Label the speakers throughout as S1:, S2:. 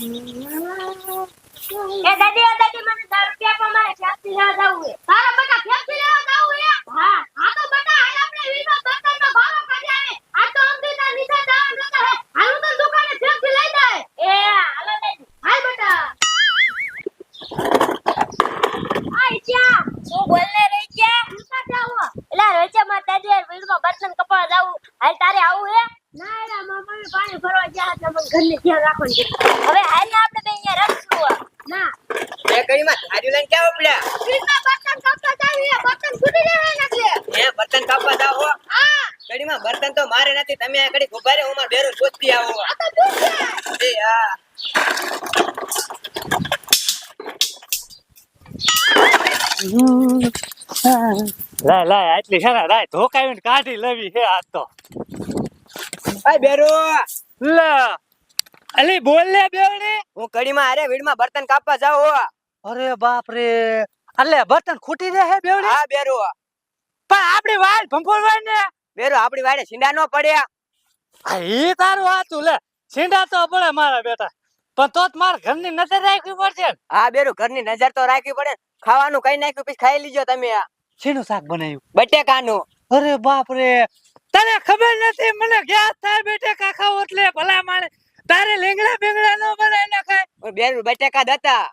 S1: એ દાદી મને 10 રૂપિયા આપો મારે ફેક્ટરી લેવા જાવું છે. તારા બટા ફેક્ટરી લેવા જાવું છે? હા હા તો બટા હાલ આપણે વીમા બર્તનનો ભાવો કાઢી આવે. આ તો અમદીના નીચે જવાનું નતા હે. હાલ તો દુકાને ફેક્ટરી લઈ જાય. એ હાલો દાદી. હાલ બટા. આઈ જા. શું બોલને રહી ગયા? નીચે જાવો. એલા રોચે માર દાદી યાર વીમા બર્તન કપાવા જાવું. હાલ તારે આવું હે? ના એલા મમ્મી પાણી ભરવા ગયા છે મને ઘરની ધ્યાન રાખવાનું. હવે હાલ ને આપણે બે અહીંયા રખશું. ના
S2: એ કડીમાં ધાર્યું લઈને ક્યાં ઉપડ્યા?
S1: વીમા બર્તન કપાવા જાવી બર્તન ફૂટી જાય એટલે.
S2: હે બર્તન કાપવા જાવ હો?
S1: હા
S2: કડીમાં બર્તન તો મારે નથી, તમે આ કડી ઉભા રહો, હું માર બેરું ગોતતી આવો.
S1: આ તો પૂછે.
S2: એ હા
S3: લાય લાય આટલી છે ને લાય ધોકાવીને કાઢી લેવી છે આજ તો.
S2: આ બેરો
S3: લે અલી બોલ લે બેવડી.
S2: હું કડીમાં અરે વીડમાં બર્તન કાપવા જાવ હો.
S3: અરે બાપ રે અલે બર્તન ખૂટી રહે બેવડી.
S2: હા બેરો
S3: પણ આપડી વાળ ભંભોળવાય ને.
S2: બેરો આપડી વાડે છીંડા નો પડ્યા.
S3: આ ઈ તારું હાથું લે છીંડા તો પડે મારા બેટા, પણ તો જ મારા ઘરની નજર રાખવી પડશે.
S2: હા બેરો ઘરની નજર તો રાખવી પડે. ખાવાનું કઈ નાખ્યું પછી ખાઈ લીજો તમે. આ
S3: શેનું શાક બનાવ્યું?
S2: બટેકાનું.
S3: અરે બાપ રે તને ખબર નથી મને ગેસ થાય બટેકા ખાવ એટલે ભલા માણે તારે લીંગડા બીંગડા નો બનાવી નાખાય.
S2: બેરો બટેકા દતા.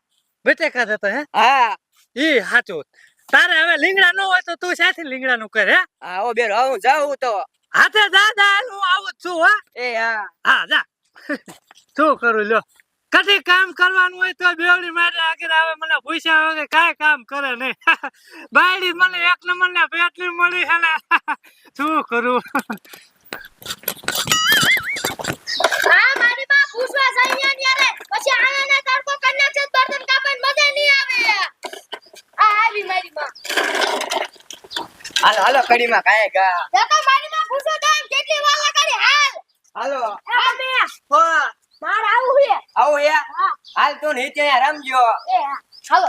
S3: બટેકા દેતા હે?
S2: હા
S3: ઈ હાચું. તારે હવે લીંગડા ન હોય તો તું સાથે લીંગડા નું કર હે.
S2: હા ઓ બેરો હું જાઉં તો.
S3: હાથે દાદા હું આવું જ છું હો.
S2: એ હા
S3: હા જા. શું કરું લ્યો, કદી કામ કરવાનું હોય તો બેવડી મારે આગળ આવે, મને પૂછ્યા વગર કાંઈ કામ કરે નહીં. બાયડી મને એક નંબર ને પેટલી મળી છે ને. શું કરું?
S1: હા મારી માં પૂછવા જઈએ ને યારે પછી આયાને તડકો કરી નાખે બર્તન કાપન મજા નહીં આવે. આ આવી મારી માં.
S2: હાલો હાલો કડીમાં કાંઈ ગા.
S1: દેખો મારી માં પૂછો તો કેટલી વાર લાગે હાલ.
S2: હાલો
S1: એ મે
S2: હો
S1: માર આવું છે.
S2: આવું હે?
S1: હા
S2: હાલ તું નીચે અહીંયા રમજો.
S1: એ હા હાલો.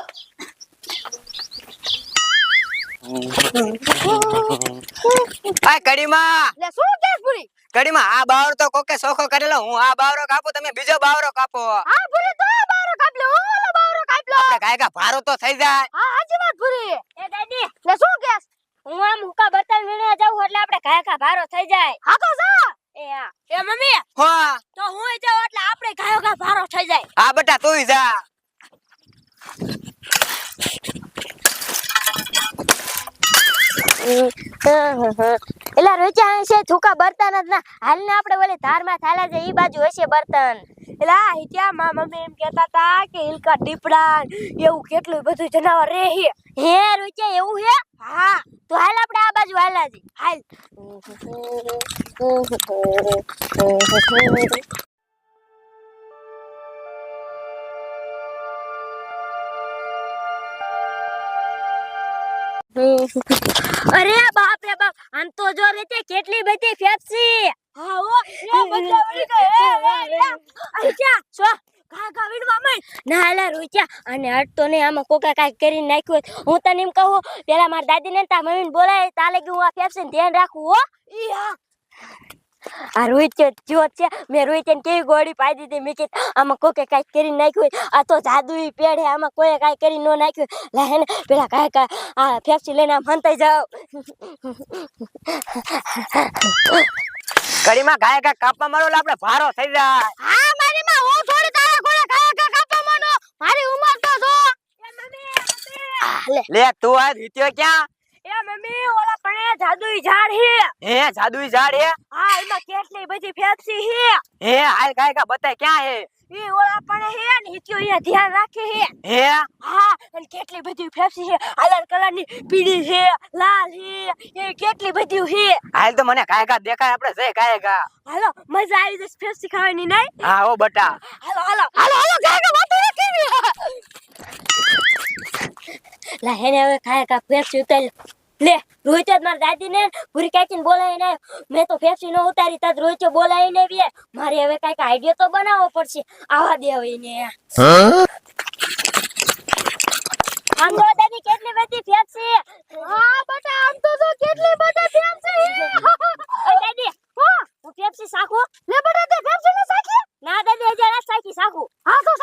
S2: આ કડીમાં
S1: લે શું કેસ પૂરી?
S2: કડીમાં આ બાવરો તો કોકે સોખો કરેલો, હું આ બાવરો કાપું, તમે બીજો બાવરો કાપો.
S1: હા પૂરી તો બારો કાપ લે. ઓલો બારો કાપ લે.
S2: આપણે કાંઈ કા ભારો તો થઈ જાય.
S1: હા હાજી વાત પૂરી. એ દાદી લે શું કેસ? હું આમ હુકા બર્તન વીણવા જાઉં એટલે આપણે કાયકા ભારો થઈ જાય. હા તો જા. એ હા એ મમ્મી
S2: હો
S1: તો હું જાઉં એટલે આપણે કાયકા ભારો થઈ જાય.
S2: આ બેટા તુંય જા.
S1: એલા રોચા છે થૂકા બર્તન જ ના હાલ ને આપણે ઓલે ધારમાં થાલા છે ઈ બાજુ હશે બર્તન. એલા હિત્યા માં મમ્મી એમ કહેતા હતા કે ઇલકા દીપડા એવું કેટલું બધું જનાવર રહે હે. હે રોચા એવું હે? હા તો હાલ આપણે આ બાજુ હાલાજી હાલ. અરે બાપ રે બાપ આમ તો જો રેતે કેટલી બધી ફેફસી. હા ઓ એ બધા વળી ગયો. અચ્છા સો ઘા વીડવા માંડ ના હાલા રોચ્યા અને હટતો ને આમાં કોકા કાઈ કરી નાખ્યું. હું તને એમ કહું પેલા માર દાદી ને તા મમ્મીને બોલાય તાલે કે હું આ ફેફસી ને ધ્યાન રાખું હો. ઈ હા આ રોહિત જો છે મે રોહિત ને કેવી ગોળી પાઈ દીધી. મે કે આમાં કોકે કાઈ કરી નાખ્યું. આ તો જાદુઈ પેડ હે, આમાં કોઈ કાઈ કરી નો નાખ્યું. લે હે ને પેલા કાઈ આ ફેફસી લઈને આમ હંતાઈ જાવ.
S2: કડીમાં ગાય કા કાપવા મારો એટલે આપણે ભારો થઈ જાય.
S1: હા મારી માં હું થોડી તારા ઘોડે કાયા કાપવા માંડો. મારી ઉંમર તો જો. એ મમ્મી લે
S2: લે તું આ રીત્યો ક્યાં?
S1: એ મમ્મી ઓલા પણ જાદુઈ ઝાડ હે.
S2: હે જાદુઈ ઝાડ હે?
S1: હા એમાં કેટલી બધી ફેફસી હે.
S2: હે હાલ ગાય કા બતાય ક્યાં હે?
S1: ઈ ઓલા પણ હે ને હિત્યો અહીંયા ધ્યાન રાખે હે.
S2: હે
S1: હા અને કેટલી બધી ફેફસી હે. અલગ કલરની પીળી હે, લાલ હે, એ કેટલી બધી હે.
S2: હાલ તો મને કાંઈ કા દેખાય, આપણે જઈ કાંઈ કા.
S1: હાલો મજા આવી જશે ફેફસી ખાવાની નહીં?
S2: હા ઓ બટા
S1: હાલો હાલો હાલો હાલો ગાયકા વાતો કેવી. લા હેને હવે ખાયકા ફેફસી ઉતારી લે. રોહિત માર દાદી ને પૂરી કાકીને બોલાવીને મેં તો ફેફસી નો ઉતારી તદ રોહિત બોલાવીને બે મારે હવે કાઈક આઈડિયા તો બનાવવો પડશે. આવા દે હવે ને આમ તો દાદી કેટલી બધી ફેફસી. હા બટા આમ તો જો કેટલી બધી ફેફસી. ઓય દાદી હો હું ફેફસી સાખું. લે બટા તે ફેફસી ને સાખી? ના દાદી હજાર સાખી સાખું. હા તો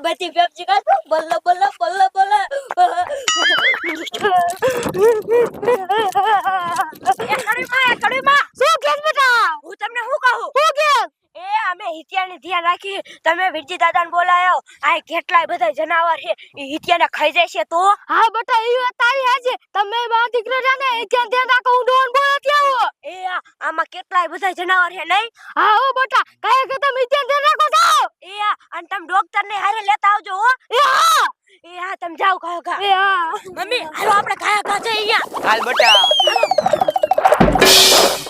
S1: બધી પેપ્સી કાઢો બલ્લ બલ્લ બલ્લ બલ્લ કડીમાં શું કેસ બેટા હું તમને શું કહું શું કેસ એ અમે હિત્યાને ધ્યાન રાખી તમે વિરજી દાદાને બોલાયો આ કેટલાય બધા જનાવર છે ઈ હિત્યાને ખાઈ જાય છે તો હા બેટા ઈ વાત તારી હાજે તમે બા દીકરા જાને હિત્યાને ધ્યાન રાખો હું ડોન બોલા ત્યાં એ આમાં કેટલાય બધા જનાવર છે નહીં હા ઓ બેટા કાય કે તમે હિત્યાને ધ્યાન રાખો છો એ અને તમે ડોક્ટર ને હારે લેતા આવજો હો એ હા તમે જાઓ ખાઓ ખા એ હા મમ્મી હાલો આપણે ખાયા ખા જઈએ અહીંયા
S2: હાલ બટા